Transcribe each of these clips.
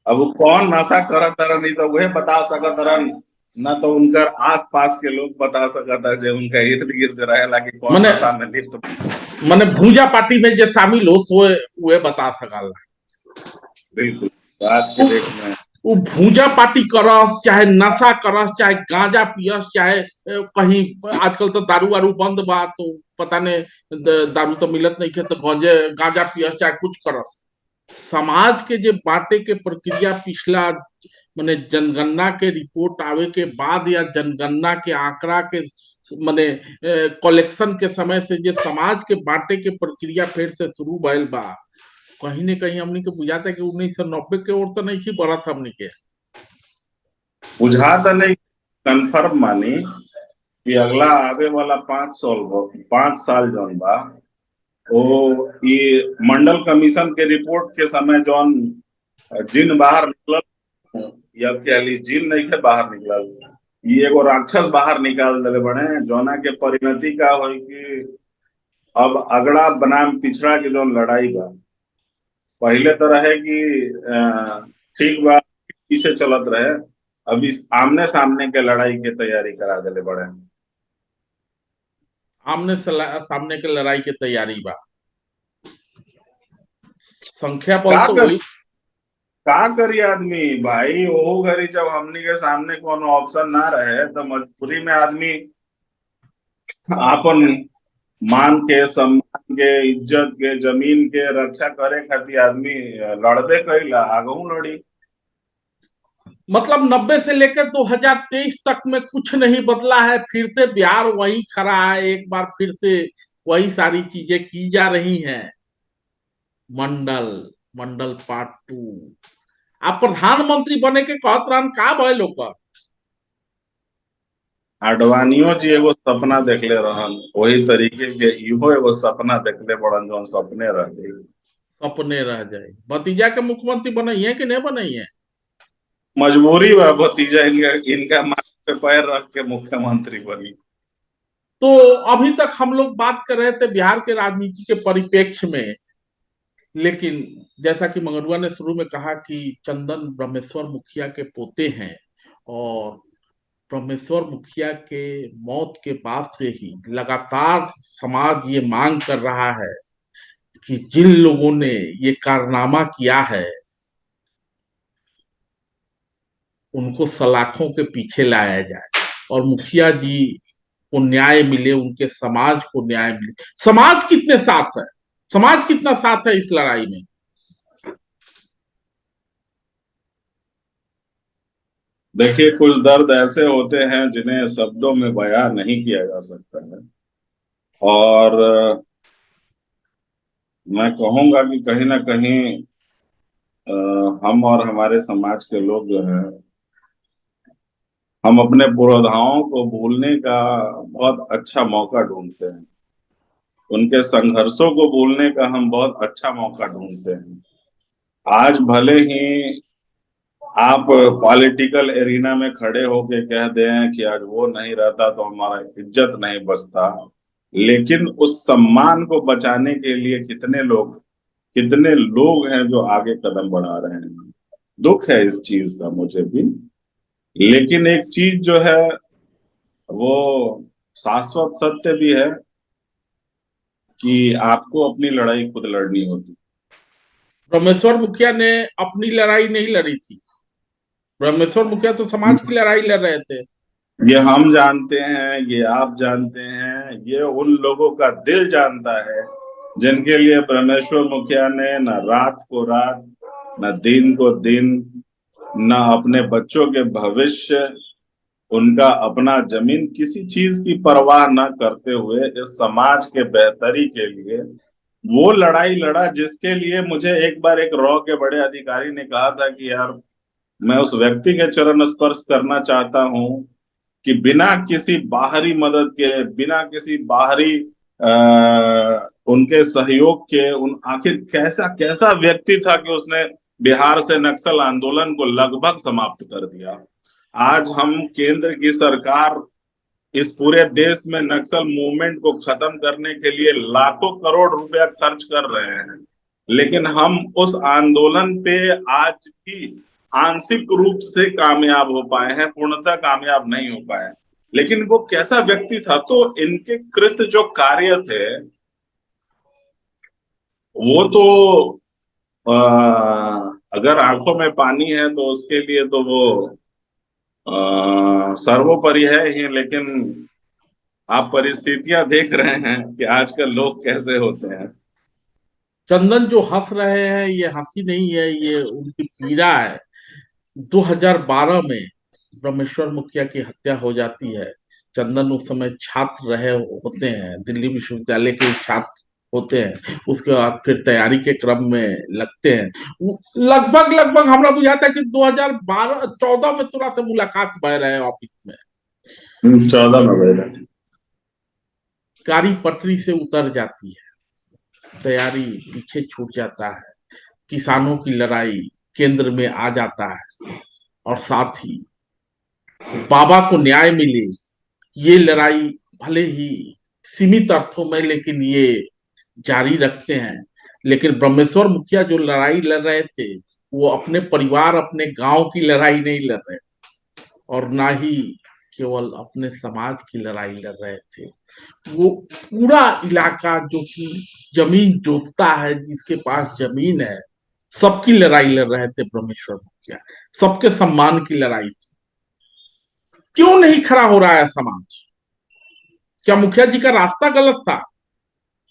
अब वो कौन नशा करत तरन नहीं तो वह बता सकत तरन, न तो उनकर आस पास के लोग बता सकत है जो उनका इर्द गिर्द रहेला कि कौन मने नशा में लिप्त। मने भूजा पार्टी में जो शामिल हो तो वे बता सकला। बिल्कुल। तो आज के वो डेट में वो भूजा पार्टी करस चाहे नशा करस चाहे गांजा पियस चाहे कहीं आजकल तो दारू वारू बंद बा तो पता नहीं दारू तो मिलत नहीं है तो गांजे गांजा पियस चाहे कुछ करस। समाज के जो बांटे के प्रक्रिया पिछला माने जनगणना के रिपोर्ट आवे के बाद या जनगणना के आंकड़ा के माने कलेक्शन के समय से जो समाज के बांटे के प्रक्रिया फिर से शुरू भइल बा। कहीं न कहीं हमनी के बुझाता है कि 1990 के ओर तो नहीं थी बढ़त हमनी के। बुझाता नहीं, कन्फर्म मानी कि अगला आवे वाला 5 साल जौन बा वो ये मंडल कमीशन के रिपोर्ट के समय जौन जिन बाहर निकलल, या कह ली जिन नहीं के बाहर निकलल, ये एगो राक्षस बाहर निकाल दिले बने जौना के परिणति का होई कि अब अगड़ा बनाम पिछड़ा के जौन लड़ाई बा, पहले तो रहे कि ठीक बा पीछे चलत रहे, अभी आमने सामने के लड़ाई के तैयारी करा दिले बड़े। आमने सामने के लड़ाई की तैयारी बा। संख्या बल का तो कर वही। का करी आदमी भाई, वो घड़ी जब हमनी के सामने कोनो ऑप्शन ना रहे तो मजबूरी में आदमी आपन मान के, सम्मान के, इज्जत के, जमीन के रक्षा करे खातिर आदमी लड़बे कइला, आगहू लड़ी। मतलब 90 से लेकर 2023 तक में कुछ नहीं बदला है, फिर से बिहार वही खड़ा है, एक बार फिर से वही सारी चीजें की जा रही हैं। मंडल मंडल पार्ट 2 आप प्रधानमंत्री बने के कहत रहन का भइल ओकर। आडवाणियों जी एगो सपना देखले रहन, वही तरीके के इहो एगो सपना देखले बड़न जौन सपने रह गई। सपने रह जाए। भतीजा के मुख्यमंत्री बनाई है कि नहीं बनाई है। मजबूरी बा भतीजा इनका इनका माथ पे पैर रख के मुख्यमंत्री बनी। तो अभी तक हम लोग बात कर रहे थे बिहार के राजनीति के परिप्रेक्ष्य में, लेकिन जैसा कि मंगरुआ ने शुरू में कहा कि चंदन ब्रह्मेश्वर मुखिया के पोते हैं, और ब्रह्मेश्वर मुखिया के मौत के बाद से ही लगातार समाज ये मांग कर रहा है कि जिन लोगों ने ये कारनामा किया है उनको सलाखों के पीछे लाया जाए और मुखिया जी को न्याय मिले, उनके समाज को न्याय मिले। समाज कितने साथ है, समाज कितना साथ है इस लड़ाई में। देखिए, कुछ दर्द ऐसे होते हैं जिन्हें शब्दों में बयां नहीं किया जा सकता है, और मैं कहूंगा कि कहीं ना कहीं हम और हमारे समाज के लोग जो हैं, हम अपने पुरोधाओं को भूलने का बहुत अच्छा मौका ढूंढते हैं, उनके संघर्षों को भूलने का हम बहुत अच्छा मौका ढूंढते हैं। आज भले ही आप पॉलिटिकल एरिना में खड़े होके कह दें कि आज वो नहीं रहता तो हमारा इज्जत नहीं बचता, लेकिन उस सम्मान को बचाने के लिए कितने लोग हैं जो आगे कदम बढ़ा रहे हैं। दुख है इस चीज का मुझे भी, लेकिन एक चीज जो है वो शाश्वत सत्य भी है कि आपको अपनी लड़ाई खुद लड़नी होती। ब्रह्मेश्वर मुखिया ने अपनी लड़ाई नहीं लड़ी थी, ब्रह्मेश्वर मुखिया तो समाज की लड़ाई लड़ रहे थे। ये हम जानते हैं, ये आप जानते हैं, ये उन लोगों का दिल जानता है जिनके लिए परमेश्वर मुखिया ने न रात को रात, न दिन को दिन, न अपने बच्चों के भविष्य, उनका अपना जमीन, किसी चीज की परवाह न करते हुए इस समाज के बेहतरी के लिए वो लड़ाई लड़ा जिसके लिए मुझे एक बार एक रॉ के बड़े अधिकारी ने कहा था कि यार, मैं उस व्यक्ति के चरण स्पर्श करना चाहता हूं कि बिना किसी बाहरी मदद के, बिना किसी बाहरी उनके सहयोग के, उन आखिर कैसा कैसा व्यक्ति था कि उसने बिहार से नक्सल आंदोलन को लगभग समाप्त कर दिया। आज हम केंद्र की सरकार इस पूरे देश में नक्सल मूवमेंट को खत्म करने के लिए लाखों करोड़ रुपया खर्च कर रहे हैं, लेकिन हम उस आंदोलन पे आज भी आंशिक रूप से कामयाब हो पाए हैं, पूर्णतः कामयाब नहीं हो पाए। लेकिन वो कैसा व्यक्ति था, तो इनके कृत जो कार्य थे वो तो आ, अगर आंखों में पानी है तो उसके लिए तो वो सर्वोपरि है ही। लेकिन आप परिस्थितियां देख रहे हैं कि आजकल लोग कैसे होते हैं। चंदन जो हंस रहे हैं ये हंसी नहीं है, ये उनकी पीड़ा है। 2012 में ब्रह्मेश्वर मुखिया की हत्या हो जाती है। चंदन उस समय छात्र रहे होते हैं, दिल्ली विश्वविद्यालय के छात्र होते हैं। उसके बाद फिर तैयारी के क्रम में लगते हैं। लगभग लगभग हमरा बुझाता है कि 2012-14 में थोड़ा सा मुलाकात भय रहे ऑफिस में। 14 में गए। गाड़ी पटरी से उतर जाती है, तैयारी पीछे छूट जाता है, किसानों की लड़ाई केंद्र में आ जाता है, और साथ ही बाबा को न्याय मिले, ये लड़ाई भले ही सीमित अर्थों में लेकिन ये जारी रखते हैं। लेकिन ब्रह्मेश्वर मुखिया जो लड़ाई लड़ रहे थे वो अपने परिवार अपने गांव की लड़ाई नहीं लड़ रहे थे, और ना ही केवल अपने समाज की लड़ाई लड़ रहे थे। वो पूरा इलाका जो कि जमीन जोतता है, जिसके पास जमीन है, सबकी लड़ाई लड़ रहे थे ब्रह्मेश्वर मुखिया। सबके सम्मान की लड़ाई थी। क्यों नहीं खड़ा हो रहा है समाज? क्या मुखिया जी का रास्ता गलत था,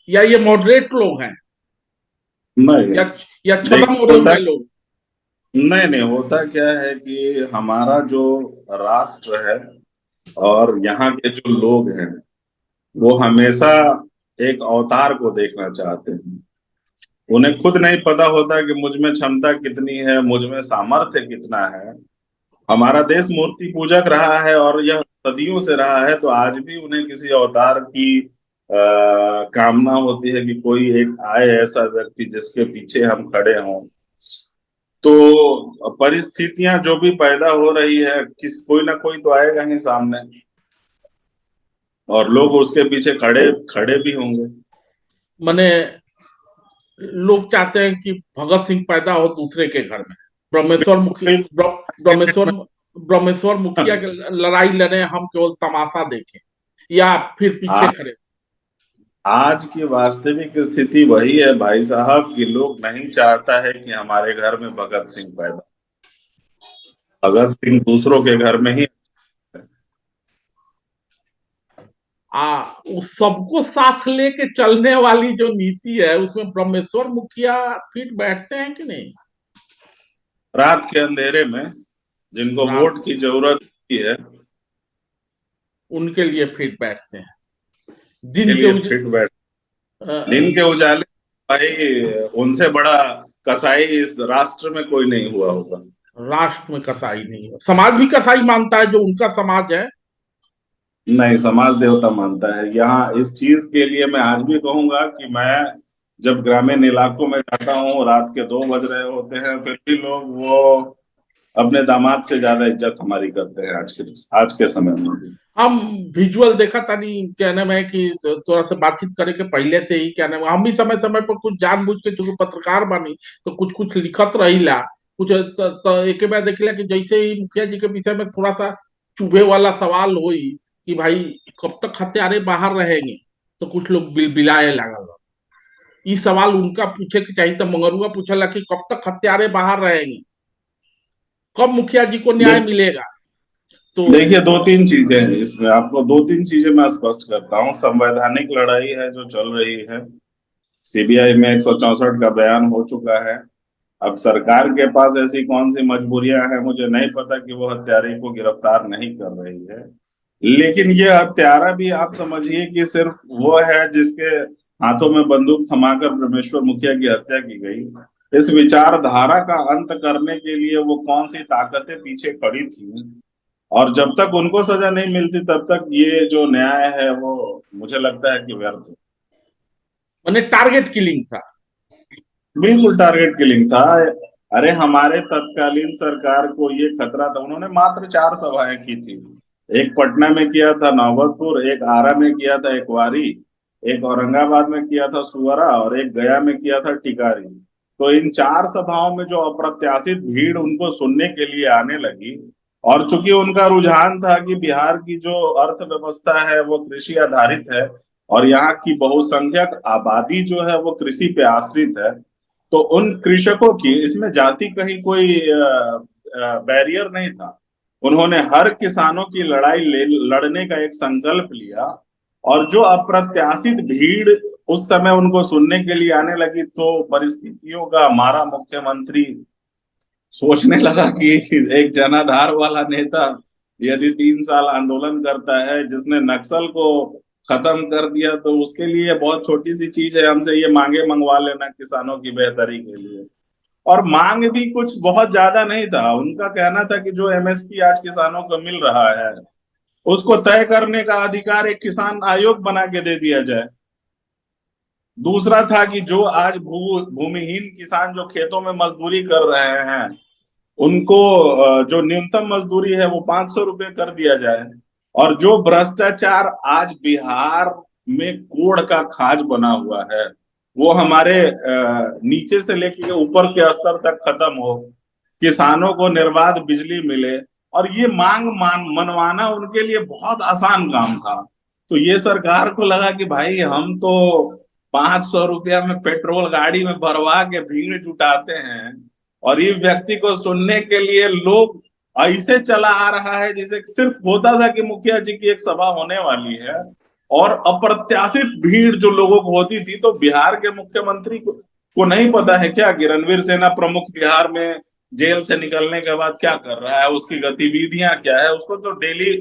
या ये मॉडरेट लोग हैं, नहीं, या या छदम देखिए ओढ़े होता, हुए लोग? नहीं नहीं, होता क्या है कि हमारा जो राष्ट्र है और यहाँ के जो लोग हैं वो हमेशा एक अवतार को देखना चाहते हैं। उन्हें खुद नहीं पता होता कि मुझ में क्षमता कितनी है, मुझ में सामर्थ्य कितना है। हमारा देश मूर्ति पूजक रहा है और यह सदियों से रहा है, तो आज भी उन्हें किसी अवतार की कामना होती है कि कोई एक आए ऐसा व्यक्ति जिसके पीछे हम खड़े हों। तो परिस्थितियां जो भी पैदा हो रही है, कोई ना कोई तो आएगा ही सामने, और लोग उसके पीछे खड़े खड़े भी होंगे। मैंने लोग चाहते हैं कि भगत सिंह पैदा हो दूसरे के घर में, ब्रह्मेश्वर मुखी ब्रह्मेश्वर ब्रह्मेश्वर मुखिया की लड़ाई लड़े, हम केवल तमाशा देखें या फिर पीछे आज खड़े। आज की वास्तविक स्थिति वही है भाई साहब, कि लोग नहीं चाहता है कि हमारे घर में भगत सिंह पैदा। भगत सिंह दूसरों के घर में ही। उस सबको साथ लेके चलने वाली जो नीति है उसमें ब्रह्मेश्वर मुखिया फिट बैठते हैं कि नहीं? रात के अंधेरे में जिनको रात वोट की जरूरत होती है उनके लिए फिट बैठते हैं। के दिन के लिए फिट बैठ, दिन के उजाले भाई उनसे बड़ा कसाई इस राष्ट्र में कोई नहीं हुआ होगा। राष्ट्र में कसाई नहीं है, समाज भी कसाई मानता है जो उनका समाज है। नहीं, समाज देवता मानता है। यहाँ इस चीज के लिए मैं आज भी कहूंगा कि मैं जब ग्रामीण इलाकों में जाता हूँ, रात के 2 बज रहे होते हैं, फिर भी लोग वो अपने दामाद से ज्यादा इज्जत हमारी करते हैं आज के समय में भी। हम विजुअल देखा था, नहीं कहने में कि थोड़ा सा बातचीत करे के पहले से ही कहने में हम भी समय समय पर कुछ जानबूझ के, चूंकि पत्रकार बनी तो कुछ कुछ लिखत रहीला कुछ। एक बार देखला कि जैसे ही मुखिया जी के विषय में थोड़ा सा चुभे वाला सवाल हुई कि भाई कब तक हत्यारे बाहर रहेंगे, तो कुछ लोग बिलबिलाए लागल। ये सवाल उनका पूछे के चाहिए, तो मंगरुआ पूछला कि कब तक हत्यारे बाहर रहेंगे, कब मुखिया जी को न्याय देख मिलेगा? तो देखिए, 2-3 चीजें हैं इसमें, आपको 2-3 चीजें मैं स्पष्ट करता हूँ। संवैधानिक लड़ाई है जो चल रही है। सीबीआई में 164 का बयान हो चुका है। अब सरकार के पास ऐसी कौन सी मजबूरियां हैं, मुझे नहीं पता कि वो हत्यारे को गिरफ्तार नहीं कर रही है। लेकिन ये हत्यारा भी आप समझिए कि सिर्फ वो है जिसके हाथों में बंदूक थमाकर परमेश्वर मुखिया की हत्या की गई। इस विचारधारा का अंत करने के लिए वो कौन सी ताकतें पीछे खड़ी थी, और जब तक उनको सजा नहीं मिलती तब तक ये जो न्याय है वो मुझे लगता है कि व्यर्थ है। मैंने टारगेट किलिंग था। बिल्कुल टारगेट किलिंग था। अरे हमारे तत्कालीन सरकार को ये खतरा था, उन्होंने मात्र 4 सभाएं की थी। एक पटना में किया था नौबतपुर, एक आरा में किया था एक वारी, एक औरंगाबाद में किया था सुअरा, और एक गया में किया था टिकारी। तो इन 4 सभाओं में जो अप्रत्याशित भीड़ उनको सुनने के लिए आने लगी, और चूंकि उनका रुझान था कि बिहार की जो अर्थव्यवस्था है वो कृषि आधारित है और यहाँ की बहुसंख्यक आबादी जो है वो कृषि पे आश्रित है, तो उन कृषकों की इसमें जाति कहीं कोई बैरियर नहीं था। उन्होंने हर किसानों की लड़ने का एक संकल्प लिया, और जो अप्रत्याशित भीड़ उस समय उनको सुनने के लिए आने लगी, तो परिस्थितियों का हमारा मुख्यमंत्री सोचने लगा कि एक जनाधार वाला नेता यदि 3 साल आंदोलन करता है, जिसने नक्सल को खत्म कर दिया, तो उसके लिए बहुत छोटी सी चीज है हमसे ये मांगे मंगवा लेना किसानों की बेहतरी के लिए। और मांग भी कुछ बहुत ज्यादा नहीं था। उनका कहना था कि जो एमएसपी आज किसानों को मिल रहा है उसको तय करने का अधिकार एक किसान आयोग बना के दे दिया जाए। दूसरा था कि जो आज भूमिहीन किसान जो खेतों में मजदूरी कर रहे हैं उनको जो न्यूनतम मजदूरी है वो 500 रुपये कर दिया जाए। और जो भ्रष्टाचार आज बिहार में कोड़ का खाज बना हुआ है वो हमारे नीचे से लेके ऊपर के स्तर तक खत्म हो, किसानों को निर्बाध बिजली मिले। और ये मांग मनवाना उनके लिए बहुत आसान काम था। तो ये सरकार को लगा कि भाई हम तो 500 रुपया में पेट्रोल गाड़ी में भरवा के भीड़ जुटाते हैं, और इस व्यक्ति को सुनने के लिए लोग ऐसे चला आ रहा है जैसे सिर्फ होता था कि मुखिया जी की एक सभा होने वाली है, और अप्रत्याशित भीड़ जो लोगों को होती थी। तो बिहार के मुख्यमंत्री को नहीं पता है क्या कि रणवीर सेना प्रमुख बिहार में जेल से निकलने के बाद क्या कर रहा है, उसकी गतिविधियां क्या है। उसको तो डेली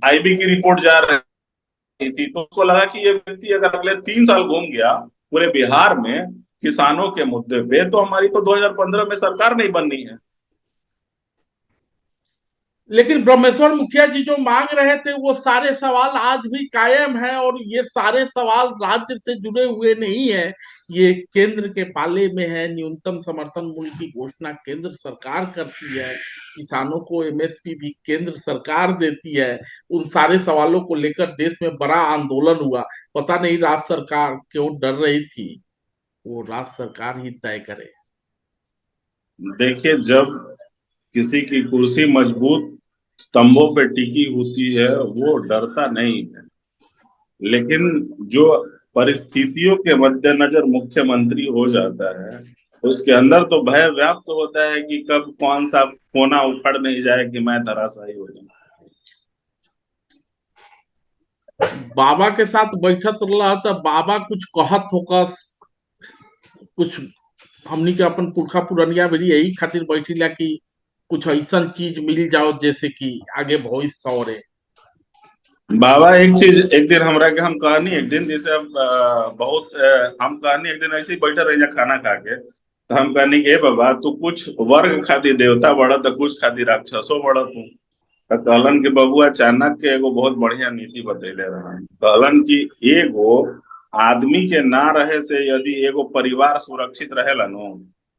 आईबी की रिपोर्ट जा रही थी, तो उसको लगा कि ये व्यक्ति अगर अगले 3 साल घूम गया पूरे बिहार में किसानों के मुद्दे पे, तो हमारी तो 2015 में सरकार नहीं बननी है। लेकिन ब्रह्मेश्वर मुखिया जी जो मांग रहे थे वो सारे सवाल आज भी कायम है, और ये सारे सवाल राज्य से जुड़े हुए नहीं है, ये केंद्र के पाले में है। न्यूनतम समर्थन मूल्य की घोषणा केंद्र सरकार करती है, किसानों को एमएसपी भी केंद्र सरकार देती है। उन सारे सवालों को लेकर देश में बड़ा आंदोलन हुआ। पता नहीं राज्य सरकार क्यों डर रही थी, वो राज्य सरकार ही तय करे। देखिए, जब किसी की कुर्सी मजबूत स्तंभों पे टिकी होती है वो डरता नहीं है, लेकिन जो परिस्थितियों के मद्देनजर मुख्यमंत्री हो जाता है उसके अंदर तो भय व्याप्त होता है कि कब कौन सा कोना उखड़ नहीं जाए कि मैं धराशायी हो जाऊं। बाबा के साथ बैठत रहा था, बाबा कुछ कहत होकर कुछ हमनी के अपन पुरखा पुरनिया भी यही खातिर बैठिला कि कुछ ऐसा चीज मिल जाओ जैसे कि आगे भविष्य सवरे। बाबा एक चीज एक दिन हमरा के हम कहनी, एक दिन जैसे अब हम कहनी एक दिन ऐसे ही बैठे रह जा खाना खा के, तो हम कहनी कि बाबा तू कुछ वर्ग खातिर देवता बड़ा तो कुछ खातिर राक्षसो बड़ा तू। तो कहलन कि बबुआ चाणक्य एगो बहुत बढ़िया नीति बतैले रहा। कहलन कि एगो आदमी के ना रहे से यदि एगो परिवार सुरक्षित रहेला नो,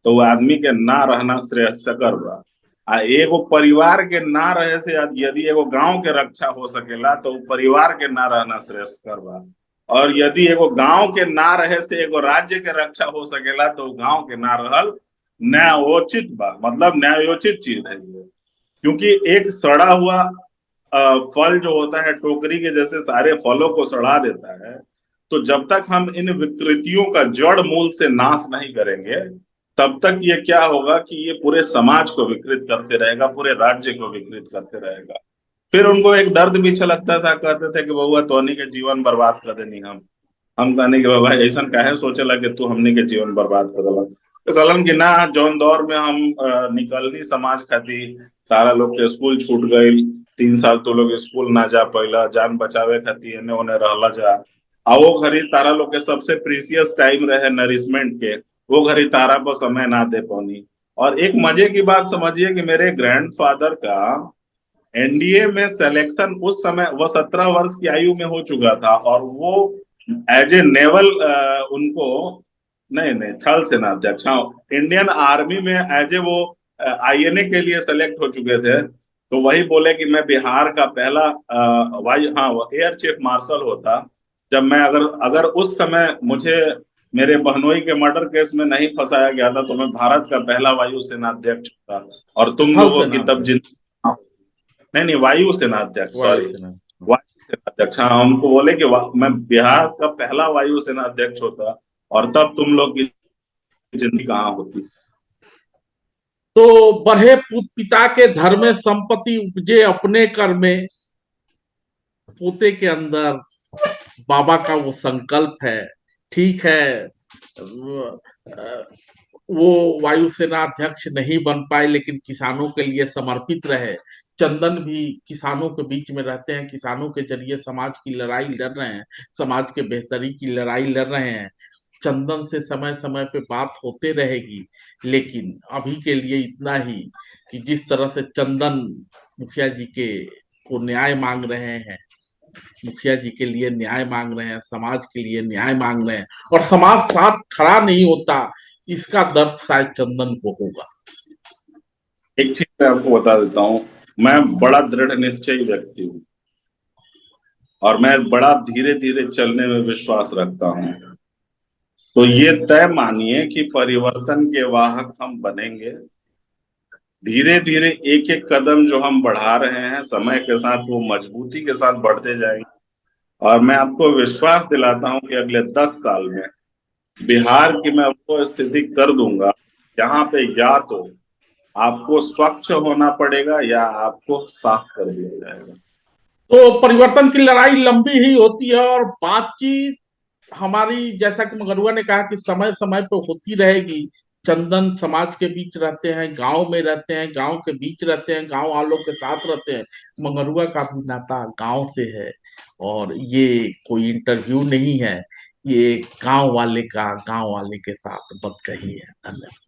तो वो आदमी के ना रहना श्रेयस्कर बा। आ एगो परिवार के ना रहे से यदि एगो गांव के रक्षा हो सकेला तो परिवार के ना रहना श्रेयस्कर बा। और यदि एगो गांव के ना रहे से एगो राज्य के रक्षा हो सकेला तो गांव के ना रहल न्यायोचित बा। मतलब न्यायोचित चीज है ये। क्योंकि एक सड़ा हुआ फल जो होता है टोकरी के जैसे सारे फलों को सड़ा देता है। तो जब तक हम इन विकृतियों का जड़ मूल से नाश नहीं करेंगे तब तक ये क्या होगा कि ये पूरे समाज को विकृत करते रहेगा, पूरे राज्य को विकृत करते रहेगा। फिर उनको एक दर्द भी छलकता था, कहते थे कि बउआ तोहनी के जीवन बर्बाद कर देनी हम कहने के बाबा ऐसा काहे सोचेला कि तू हमनी के जीवन बर्बाद कर देला। तो कहलन कि ना, जौन दौर में हम निकलनी समाज खातिर, तारा लोग के स्कूल छूट गई, 3 साल तो लोग स्कूल ना जा पाइला, जान बचावे खातिर एने ओने रहला जा। आ वो घड़ी तारा लोग के सबसे प्रीसियस टाइम रहे नरिशमेंट के, वो घड़ी तारा को समय ना दे पानी। और एक मजे की बात समझिए कि मेरे ग्रैंडफादर का एनडीए में सिलेक्शन उस समय वो 17 वर्ष की आयु में हो चुका था, और वो एज ए नेवल उनको नहीं नहीं थल सेनाध्यक्ष, हाँ, इंडियन आर्मी में एज ए वो आईएनए के लिए सेलेक्ट हो चुके थे। तो वही बोले कि मैं बिहार का पहला एयर चीफ मार्शल होता जब मैं अगर अगर उस समय मुझे मेरे बहनोई के मर्डर केस में नहीं फंसाया गया था तो मैं भारत का पहला वायुसेना अध्यक्ष था। और तुम थल लोगों की सेना तब अध्यक्ष। जिन नहीं नहीं, वायुसेना अध्यक्ष, सॉरी, वायुसेना। वायुसेना अध्यक्ष। हाँ, हमको बोले कि मैं बिहार का पहला वायुसेना अध्यक्ष होता और तब तुम लोग की जिंदगी कहाँ होती। तो बढ़े पूत पिता के धर्म में संपत्ति उपजे अपने कर में, पोते के अंदर बाबा का वो संकल्प है। ठीक है, वो वायुसेना अध्यक्ष नहीं बन पाए लेकिन किसानों के लिए समर्पित रहे। चंदन भी किसानों के बीच में रहते हैं, किसानों के जरिए समाज की लड़ाई लड़ रहे हैं, समाज के बेहतरी की लड़ाई लड़ रहे हैं। चंदन से समय समय पे बात होते रहेगी, लेकिन अभी के लिए इतना ही कि जिस तरह से चंदन मुखिया जी के को न्याय मांग रहे हैं, मुखिया जी के लिए न्याय मांग रहे हैं, समाज के लिए न्याय मांग रहे हैं, और समाज साथ खड़ा नहीं होता, इसका दर्द शायद चंदन को होगा। एक चीज मैं आपको बता देता हूँ, मैं बड़ा दृढ़ निश्चयी व्यक्ति हूँ और मैं बड़ा धीरे धीरे चलने में विश्वास रखता हूँ। तो ये तय मानिए कि परिवर्तन के वाहक हम बनेंगे। धीरे धीरे एक एक कदम जो हम बढ़ा रहे हैं समय के साथ वो मजबूती के साथ बढ़ते जाएंगे। और मैं आपको विश्वास दिलाता हूं कि अगले 10 साल में बिहार की मैं वो स्थिति कर दूंगा जहां पे या तो आपको स्वच्छ होना पड़ेगा या आपको साफ कर दिया जाएगा। तो परिवर्तन की लड़ाई लंबी ही होती है, और बातचीत हमारी, जैसा कि मगरुआ ने कहा, कि समय समय पे होती रहेगी। चंदन समाज के बीच रहते हैं, गांव में रहते हैं, गांव के बीच रहते हैं, गांव वालों के साथ रहते हैं। मगरुआ का भी नाता गांव से है, और ये कोई इंटरव्यू नहीं है, ये गांव वाले का गांव वाले के साथ बात कही है। धन्यवाद।